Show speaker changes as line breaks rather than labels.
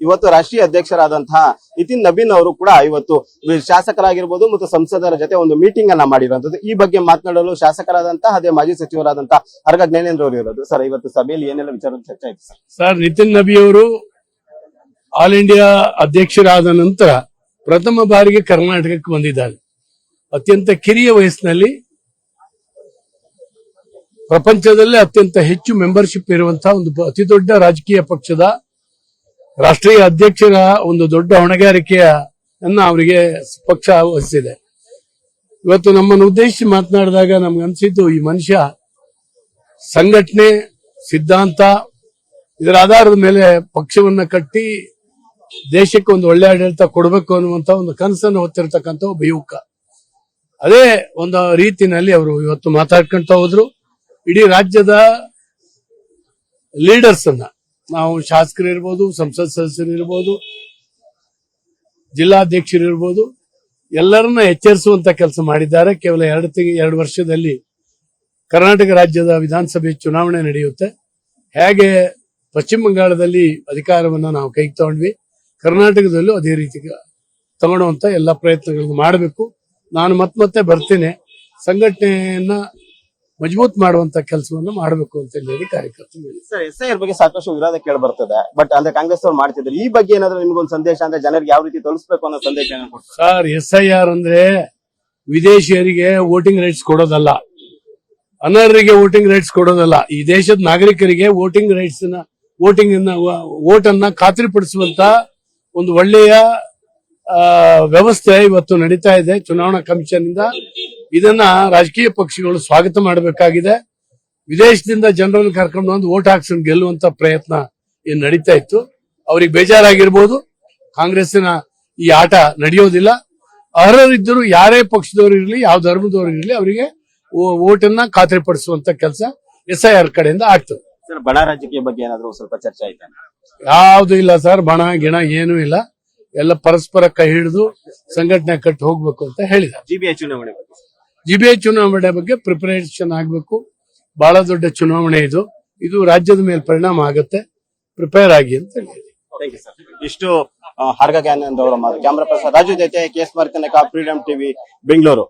ಇವತ್ತು ರಾಷ್ಟ್ರೀಯ ಅಧ್ಯಕ್ಷರಾದಂತಹ ನಿತಿನ್ ನಬೀನ್ ಅವರು ಕೂಡ ಇವತ್ತು ಶಾಸಕರಾಗಿರ್ಬೋದು ಮತ್ತು ಸಂಸದರ ಜೊತೆ ಒಂದು ಮೀಟಿಂಗ್ ಅನ್ನ ಮಾಡಿರುವಂತದ್ದು. ಈ ಬಗ್ಗೆ ಮಾತನಾಡಲು ಶಾಸಕರಾದಂತಹ ಅದೇ ಮಾಜಿ ಸಚಿವರಾದಂತಹ ಅರ್ಗ ಜ್ಞಾನೇಂದ್ರ ಅವರು ಇರೋದು. ಸರ್, ಇವತ್ತು ಸಭೆಯಲ್ಲಿ ಏನೆಲ್ಲ ವಿಚಾರ ಚರ್ಚೆ ಆಯ್ತು
ಸರ್? ನಿತಿನ್ ನಬಿ ಅವರು ಆಲ್ ಇಂಡಿಯಾ ಅಧ್ಯಕ್ಷರಾದ ನಂತರ ಪ್ರಥಮ ಬಾರಿಗೆ ಕರ್ನಾಟಕಕ್ಕೆ ಬಂದಿದ್ದಾರೆ. ಅತ್ಯಂತ ಕಿರಿಯ ವಯಸ್ಸಿನಲ್ಲಿ ಪ್ರಪಂಚದಲ್ಲೇ ಅತ್ಯಂತ ಹೆಚ್ಚು ಮೆಂಬರ್ಶಿಪ್ ಇರುವಂತಹ ಒಂದು ಅತಿ ದೊಡ್ಡ ರಾಜಕೀಯ ಪಕ್ಷದ ರಾಷ್ಟ್ರೀಯ ಅಧ್ಯಕ್ಷರ ಒಂದು ದೊಡ್ಡ ಹೊಣೆಗಾರಿಕೆಯನ್ನ ಅವರಿಗೆ ಪಕ್ಷ ವಹಿಸಿದೆ. ಇವತ್ತು ನಮ್ಮನ್ನು ಉದ್ದೇಶಿಸಿ ಮಾತನಾಡಿದಾಗ ನಮ್ಗನ್ಸಿದ್ದು, ಈ ಮನುಷ್ಯ ಸಂಘಟನೆ, ಸಿದ್ಧಾಂತ, ಇದರ ಆಧಾರದ ಮೇಲೆ ಪಕ್ಷವನ್ನ ಕಟ್ಟಿ ದೇಶಕ್ಕೆ ಒಂದು ಒಳ್ಳೆ ಆಡಳಿತ ಕೊಡಬೇಕು ಅನ್ನುವಂತ ಒಂದು ಕನಸನ್ನು ಹೊತ್ತಿರತಕ್ಕಂಥ ಒಬ್ಬ ಯುವಕ. ಅದೇ ಒಂದು ರೀತಿನಲ್ಲಿ ಅವರು ಇವತ್ತು ಮಾತಾಡ್ಕೊಂತ ಹೋದ್ರು. ಇಡೀ ರಾಜ್ಯದ ಲೀಡರ್ಸ್ ಅನ್ನ, ನಾವು ಶಾಸಕರಿರ್ಬೋದು, ಸಂಸತ್ ಸದಸ್ಯರಿರ್ಬೋದು, ಜಿಲ್ಲಾಧ್ಯಕ್ಷರಿರ್ಬೋದು, ಎಲ್ಲರನ್ನ ಎಚ್ಚರಿಸುವಂತ ಕೆಲಸ ಮಾಡಿದ್ದಾರೆ. ಕೇವಲ 2 ವರ್ಷದಲ್ಲಿ ಕರ್ನಾಟಕ ರಾಜ್ಯದ ವಿಧಾನಸಭೆ ಚುನಾವಣೆ ನಡೆಯುತ್ತೆ. ಹೇಗೆ ಪಶ್ಚಿಮ ಬಂಗಾಳದಲ್ಲಿ ಅಧಿಕಾರವನ್ನ ನಾವು ಕೈಗೆ ತಗೊಂಡ್ವಿ, ಕರ್ನಾಟಕದಲ್ಲೂ ಅದೇ ರೀತಿ ತಗೊಳ್ಳುವಂತ ಎಲ್ಲ ಪ್ರಯತ್ನಗಳನ್ನು ಮಾಡಬೇಕು. ನಾನು ಮತ್ತೆ ಬರ್ತೇನೆ, ಸಂಘಟನೆಯನ್ನ ಮಜಬೂತ್ ಮಾಡುವಂತ ಕೆಲಸವನ್ನು ಮಾಡಬೇಕು ಅಂತ ಹೇಳಿ ಕಾರ್ಯಕರ್ತರು.
ಸರ್, SIR ಬಗ್ಗೆ ಸಾಕಷ್ಟು ವಿರೋಧ ಕೇಳಿ ಬರ್ತದೆ, ಬಟ್ ಅಂದ್ರೆ ಕಾಂಗ್ರೆಸ್ ಅವರು ಮಾಡ್ತಿದ್ದಾರೆ. ಈ ಬಗ್ಗೆ ಏನಾದ್ರು ನಿಮ್ಗೊಂದು ಸಂದೇಶ ಅಂದ್ರೆ ಜನರಿಗೆ ಯಾವ ರೀತಿ ತಲುಪಿಸಬೇಕು ಅನ್ನೋ ಸಂದೇಶ
ಸರ್? SIR ಅಂದ್ರೆ ವಿದೇಶಿಯರಿಗೆ ವೋಟಿಂಗ್ ರೈಟ್ಸ್ ಕೊಡೋದಲ್ಲ, ಅನರ್ಹರಿಗೆ ವೋಟಿಂಗ್ ರೈಟ್ಸ್ ಕೊಡೋದಲ್ಲ. ಈ ದೇಶದ ನಾಗರಿಕರಿಗೆ ವೋಟಿಂಗ್ ರೈಟ್ಸ್ ವೋಟ್ ಅನ್ನ ಖಾತ್ರಿಪಡಿಸುವಂತ ಒಂದು ಒಳ್ಳೆಯ ವ್ಯವಸ್ಥೆ ಇವತ್ತು ನಡೀತಾ ಇದೆ ಚುನಾವಣಾ ಕಮಿಷನ್ ಇಂದ. ಇದನ್ನ ರಾಜಕೀಯ ಪಕ್ಷಗಳು ಸ್ವಾಗತ ಮಾಡಬೇಕಾಗಿದೆ. ವಿದೇಶದಿಂದ ಜನರನ್ನು ಕರ್ಕೊಂಡು ಬಂದು ವೋಟ್ ಹಾಕ್ಸ್ಕೊಂಡು ಗೆಲ್ಲುವಂತ ಪ್ರಯತ್ನ ಏನ್ ನಡೀತಾ ಇತ್ತು, ಅವ್ರಿಗೆ ಬೇಜಾರಾಗಿರ್ಬೋದು. ಕಾಂಗ್ರೆಸ್ಸಿನ ಈ ಆಟ ನಡೆಯೋದಿಲ್ಲ. ಅರ್ಹರಿದ್ದರು ಯಾರೇ ಪಕ್ಷದವರು ಇರಲಿ, ಯಾವ ಧರ್ಮದವರು ಇರಲಿ, ಅವರಿಗೆ ವೋಟನ್ನ ಖಾತ್ರಿಪಡಿಸುವಂತ ಕೆಲಸ SIR ಕಡೆಯಿಂದ ಆಗ್ತದೆ.
ಸರ್, ಬಣ ರಾಜಕೀಯ ಬಗ್ಗೆ ಏನಾದ್ರು ಸ್ವಲ್ಪ ಚರ್ಚೆ ಆಯ್ತಾ?
ಯಾವುದು ಇಲ್ಲ ಸರ್, ಬಣ ಗಿಣ ಏನೂ ಇಲ್ಲ. ಎಲ್ಲ ಪರಸ್ಪರ ಕೈ ಹಿಡಿದು ಸಂಘಟನೆ ಕಟ್ಟಿ ಹೋಗ್ಬೇಕು ಅಂತ ಹೇಳಿದ್ದಾರೆ. GBI ಚುನಾವಣೆ ಬಗ್ಗೆ ಪ್ರಿಪರೇಷನ್ ಆಗ್ಬೇಕು. ಬಹಳ ದೊಡ್ಡ ಚುನಾವಣೆ ಇದು ರಾಜ್ಯದ ಮೇಲೆ ಪರಿಣಾಮ ಆಗುತ್ತೆ. ಪ್ರಿಪೇರ್ ಆಗಿ ಅಂತ ಹೇಳಿ.
ಇಷ್ಟು ಅರ್ಗ ಜ್ಞಾನೇಂದ್ರ ಅವರ ಮಾತು. ಕ್ಯಾಮರಾ ಪರ್ಸನ್ ರಾಜು ಜೊತೆ KS ಮಾರ್ಕನಕ, ಫ್ರೀಡಂ ಟಿವಿ, ಬೆಂಗಳೂರು.